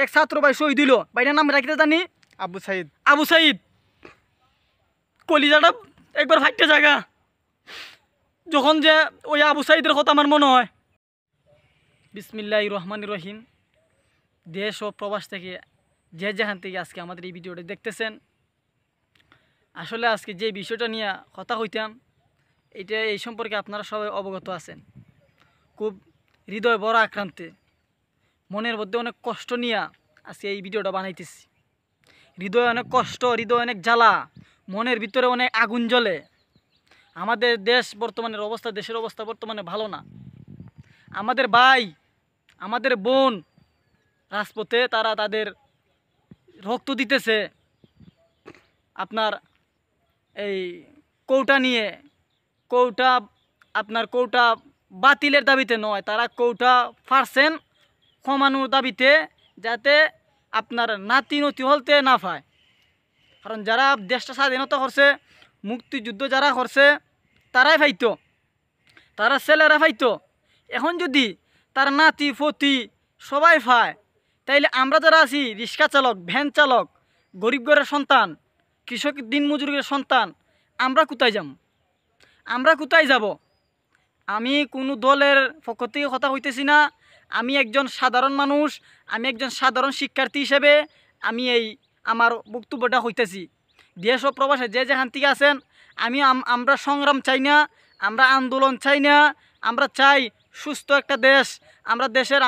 এক ছাত্র ভাই শহীদ হইল, ভাইটার নাম রাখিতে জানি আবু সাইদ। আবু সাইদ। কলিজাটা একবার ফাইটে জায়গা যখন যে ওই আবু সাইদের কথা আমার মনে হয়। বিসমিল্লাহির রহমানির রহিম। দেশ ও প্রবাস থেকে যে যেখান থেকে আজকে আমাদের এই ভিডিওটা দেখতেছেন, আসলে আজকে যে বিষয়টা নিয়ে কথা হইতাম এটা এই সম্পর্কে আপনারা সবাই অবগত আছেন। খুব হৃদয় বড় আক্রান্তে, মনের মধ্যে অনেক কষ্ট নিয়ে আজকে এই ভিডিওটা বানাইতেছি। হৃদয় অনেক কষ্ট, হৃদয় অনেক জ্বালা, মনের ভিতরে অনেক আগুন জ্বলে। আমাদের দেশের অবস্থা বর্তমানে ভালো না। আমাদের ভাই, আমাদের বোন রাজপথে তারা তাদের রক্ত দিতেছে আপনার এই কৌটা নিয়ে। কৌটা বাতিলের দাবিতে নয়, তারা কৌটা ফারছেন কমানোর দাবিতে, যাতে আপনার নাতি নতি হলতে না পায়। কারণ যারা দেশটা স্বাধীনতা করছে, মুক্তিযুদ্ধ যারা করছে তারাই পাইতো, তারা ছেলেরা পাইতো। এখন যদি তার নাতি ফতি সবাই পায়, তাইলে আমরা যারা আছি রিক্সা চালক, ভ্যান চালক, গরিব ঘরের সন্তান, কৃষক দিনমজুরের সন্তান, আমরা কোথায় যাব? আমরা কোথায় যাব? আমি কোনো দলের পক্ষ থেকে কথা হইতেছি না। আমি একজন সাধারণ মানুষ, আমি একজন সাধারণ শিক্ষার্থী হিসেবে আমি আমার বক্তব্যটা হইতেছি। দেশ ও প্রবাসে যে যেখান থেকে আছেন, আমরা সংগ্রাম চাই না, আমরা আন্দোলন চাই না। আমরা চাই সুস্থ একটা দেশ,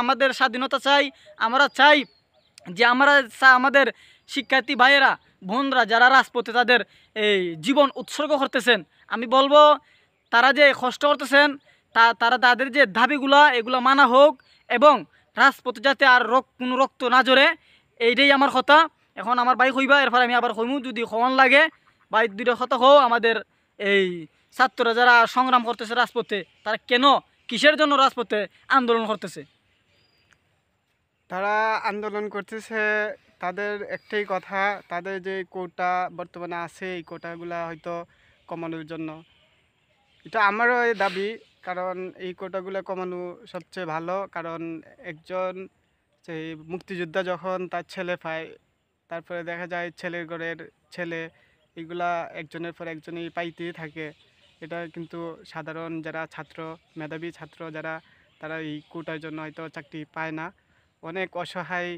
আমাদের স্বাধীনতা চাই। আমরা চাই যে আমাদের শিক্ষার্থী ভাইয়েরা, বোনরা যারা রাজপথে তাদের এই জীবন উৎসর্গ করতেছেন, আমি বলবো তারা যে কষ্ট করতেছেন তারা তাদের যে দাবিগুলা এগুলো মানা হোক, এবং রাজপথে যাতে আর কোনো রক্ত না জড়ে, এইটাই আমার কথা। এখন আমার ভাই হইবা, এরপর আমি আবার হইমু যদি হওয়ান লাগে। ভাই দুইটা কথা হো, আমাদের এই ছাত্ররা যারা সংগ্রাম করতেছে রাজপথে, তারা কেন কিসের জন্য রাজপথে আন্দোলন করতেছে? তারা আন্দোলন করতেছে তাদের একটাই কথা, তাদের যে কোটা বর্তমানে আছে এই কোটাগুলা হয়তো কমানোর জন্য। এটা আমারও এই দাবি, কারণ এই কোটাগুলো কমানো সবচেয়ে ভালো। কারণ একজন সেই মুক্তিযোদ্ধা যখন তার ছেলে পায়, তারপরে দেখা যায় ছেলের ঘরের ছেলে, এগুলা একজনের পর একজনই পাইতেই থাকে। এটা কিন্তু সাধারণ যারা ছাত্র, মেধাবী ছাত্র যারা, তারা এই কোটার জন্য হয়তো চাকরি পায় না। অনেক অসহায়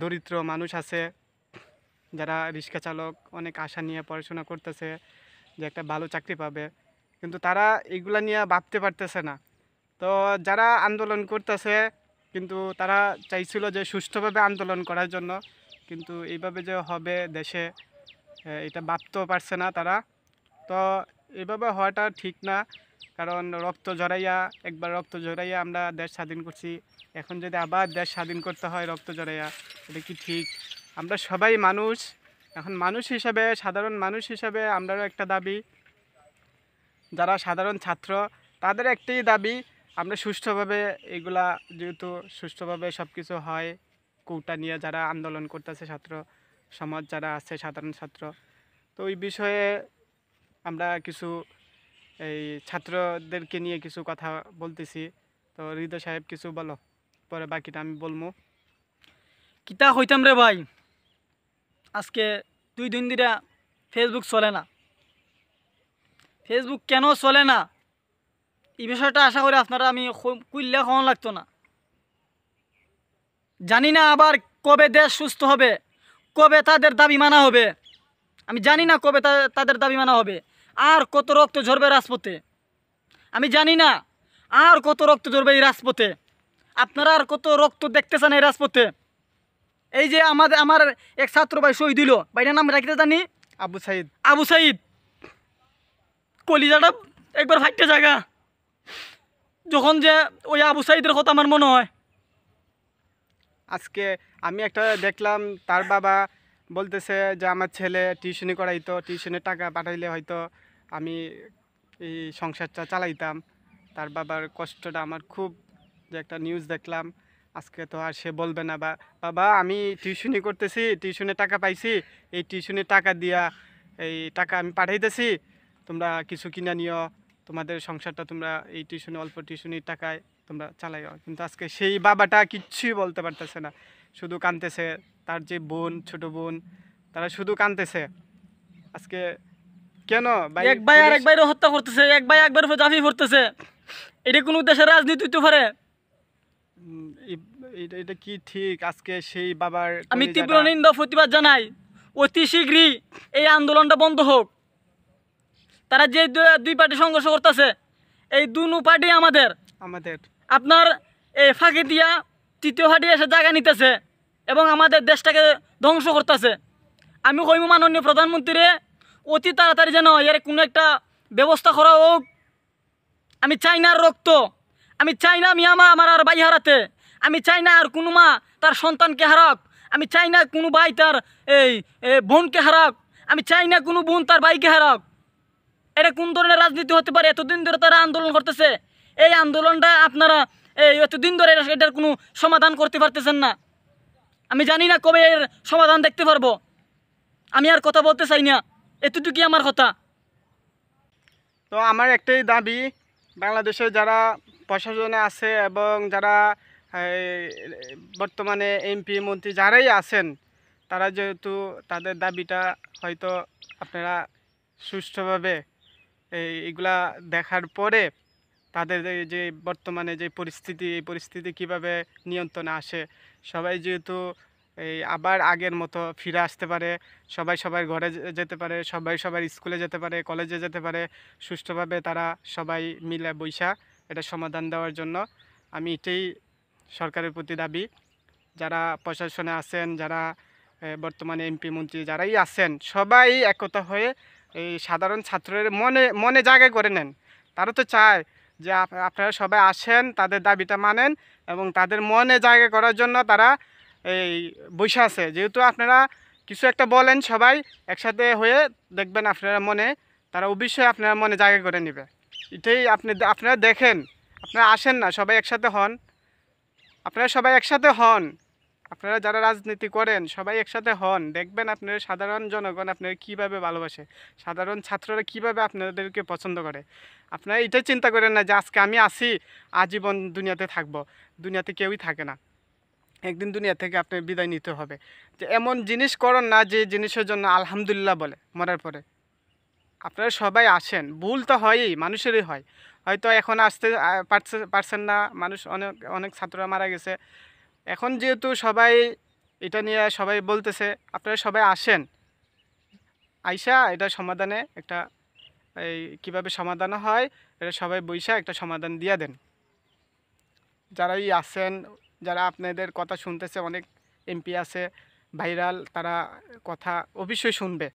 দরিদ্র মানুষ আছে যারা রিক্সা চালক, অনেক আশা নিয়ে পড়াশোনা করতেছে যে একটা ভালো চাকরি পাবে, কিন্তু তারা এগুলা নিয়ে ভাবতে পারতেছে না। তো যারা আন্দোলন করতেছে, কিন্তু তারা চাইছিল যে সুষ্ঠুভাবে আন্দোলন করার জন্য, কিন্তু এইভাবে যে হবে দেশে এটা ভাবতেও পারছে না তারা। তো এইভাবে হওয়াটা ঠিক না, কারণ একবার রক্ত ঝরাইয়া আমরা দেশ স্বাধীন করছি। এখন যদি আবার দেশ স্বাধীন করতে হয় রক্ত ঝরাইয়া, এটা কি ঠিক? আমরা সবাই মানুষ। এখন মানুষ হিসাবে, সাধারণ মানুষ হিসাবে আমরাও একটা দাবি, যারা সাধারণ ছাত্র তাদের একটাই দাবি, আমরা সুষ্ঠুভাবে এগুলা, যেহেতু সুষ্ঠুভাবে সব কিছু হয়, কোটা নিয়ে যারা আন্দোলন করতেছে ছাত্র সমাজ যারা আছে, সাধারণ ছাত্র, তো ওই বিষয়ে আমরা কিছু এই ছাত্রদেরকে নিয়ে কিছু কথা বলতেছি। তো হৃদয় সাহেব কিছু বলো, পরে বাকিটা আমি বলবো। কিতা হইতাম রে ভাই, আজকে 2 দিন ধরে ফেসবুক চলে না। ফেসবুক কেন চলে না এই বিষয়টা আশা করি আপনারা আমি কুইল্লা খাওয়ান লাগতো না। জানি না আবার কবে দেশ সুস্থ হবে, কবে তাদের দাবি মানা হবে। আমি জানি না কবে তাদের দাবি মানা হবে। আর কত রক্ত ঝরবে রাজপথে আমি জানি না। আর কত রক্ত ঝরবে এই রাজপথে। আপনারা আর কত রক্ত দেখতে চান এই রাজপথে? এই যে আমার এক ছাত্র ভাই শহীদ হইল, ভাইটার নাম রাখিতে জানি আবু সাইদ। আবু সাইদ। কলিজাটা একবার ফাইটে জায়গা যখন যে ওই আবু সাইদের কথা আমার মনে হয়। আজকে আমি একটা দেখলাম, তার বাবা বলতেছে যে আমার ছেলে টিউশনি করাইতো, টিউশনের টাকা পাঠাইলে হয়তো আমি এই সংসারটা চালাইতাম। তার বাবার কষ্টটা আমার খুব, যে একটা নিউজ দেখলাম আজকে, তো আর সে বলবে না বাবা আমি টিউশনি করতেছি, টিউশনের টাকা পাইছি, এই টিউশনের টাকা দিয়া এই টাকা আমি পাঠাইতেছি, তোমরা কিছু কিনে নিও, তোমাদের সংসারটা তোমরা এই টিউশনি, অল্প টিউশনির টাকায় তোমরা চালাইও। কিন্তু আজকে সেই বাবাটা কিচ্ছুই বলতে পারতেছে না। শুধু কাঁদতেছে, তার যে বোন, ছোট বোন, তারা শুধু কাঁদতেছে। আজকে কেন ভাই এক ভাই আর এক পুলিশ ভাইরে হত্যা করতেছে, এক ভাই একবার উপর ঝাঁপিয়ে পড়তেছে। এটা কোনো দেশের রাজনীতি হতে পারে? এটা কি ঠিক? আজকে সেই বাবার আমি তীব্র কলিজাটা নিন্দা প্রতিবাদ জানাই, অতি শীঘ্রই এই আন্দোলনটা বন্ধ হোক। তারা যে দুই পার্টি সংঘর্ষ করতেছে, এই দুনো পার্টি আমাদের আপনার এই ফাঁকি দিয়া তৃতীয় পার্টি এসে জায়গা নিতেছে এবং আমাদের দেশটাকে ধ্বংস করতেছে। আমি কইম মাননীয় প্রধানমন্ত্রী অতি তাড়াতাড়ি যেন এর কোনো একটা ব্যবস্থা করা হোক। আমি চাই না আর রক্ত, আমি চাই না মিয়া মা আমার আর ভাই হারাতে, আমি চাই না আর কোনো মা তার সন্তানকে হারাক, আমি চাই না কোনো ভাই তার এই বোনকে হারাক, আমি চাই না কোনো বোন তার ভাইকে হারাক। এটা কোন ধরনের রাজনীতি হতে পারে? এতদিন ধরে তারা আন্দোলন করতেছে, এই আন্দোলনটা আপনারা এতদিন ধরে এটার কোনো সমাধান করতে পারতেছেন না। আমি জানি না কবে এর সমাধান দেখতে পারবো। আমি আর কথা বলতে চাই না, এতটুকুই আমার কথা। তো আমার একটাই দাবি, বাংলাদেশে যারা প্রশাসনে আছে এবং যারা এই, বর্তমানে এমপি মন্ত্রী যারাই আছেন, তারা যেহেতু তাদের দাবিটা হয়তো আপনারা সুষ্ঠুভাবে এইগুলা দেখার পরে তাদের যে বর্তমানে যে পরিস্থিতি, এই পরিস্থিতি কিভাবে নিয়ন্ত্রণে আসে, সবাই যেহেতু এই আবার আগের মতো ফিরে আসতে পারে, সবাই সবার ঘরে যেতে পারে, সবাই সবার স্কুলে যেতে পারে, কলেজে যেতে পারে, সুষ্ঠুভাবে তারা সবাই মিলে বৈশা এটা সমাধান দেওয়ার জন্য আমি এটাই সরকারের প্রতি দাবি। যারা প্রশাসনে আছেন, যারা বর্তমানে এমপি মন্ত্রী যারাই আছেন, সবাই একতা হয়ে এই সাধারণ ছাত্রের মনে মনে জায়গা করে নেন। তারা তো চায় যে আপনারা সবাই আসেন, তাদের দাবিটা মানেন এবং তাদের মনে জায়গা করার জন্য তারা এই বসে আছে। যেহেতু আপনারা কিছু একটা বলেন, সবাই একসাথে হয়ে দেখবেন আপনারা মনে, তারা অবশ্যই আপনারা মনে জায়গা করে নেবে। এটাই আপনারা দেখেন, আপনারা আসেন না, সবাই একসাথে হন, আপনারা সবাই একসাথে হন, আপনারা যারা রাজনীতি করেন সবাই একসাথে হন, দেখবেন আপনারা সাধারণ জনগণ আপনারা কীভাবে ভালোবাসে, সাধারণ ছাত্ররা কীভাবে আপনাদেরকে পছন্দ করে। আপনারা এটাই চিন্তা করেন না যে আজকে আমি আসি, আজীবন দুনিয়াতে থাকবো। দুনিয়াতে কেউই থাকে না, একদিন দুনিয়া থেকে আপনার বিদায় নিতে হবে। যে এমন জিনিস করুন না যে জিনিসের জন্য আলহামদুলিল্লাহ বলে মরার পরে। আপনারা সবাই আসেন, ভুল তো হয়ই, মানুষেরই হয়, হয়তো এখন আসতে পারছেন না, মানুষ অনেক অনেক ছাত্ররা মারা গেছে। এখন যেহেতু সবাই এটা নিয়ে সবাই বলতেছে, আপনারা সবাই আসেন, আইসা এটা সমাধানে একটা এই কীভাবে সমাধান হয় এটা সবাই বইসা একটা সমাধান দিয়ে দেন। যারাই আছেন, যারা আপনাদের কথা শুনতেছে, অনেক এমপি আছে ভাইরাল, তারা কথা অবশ্যই শুনবে।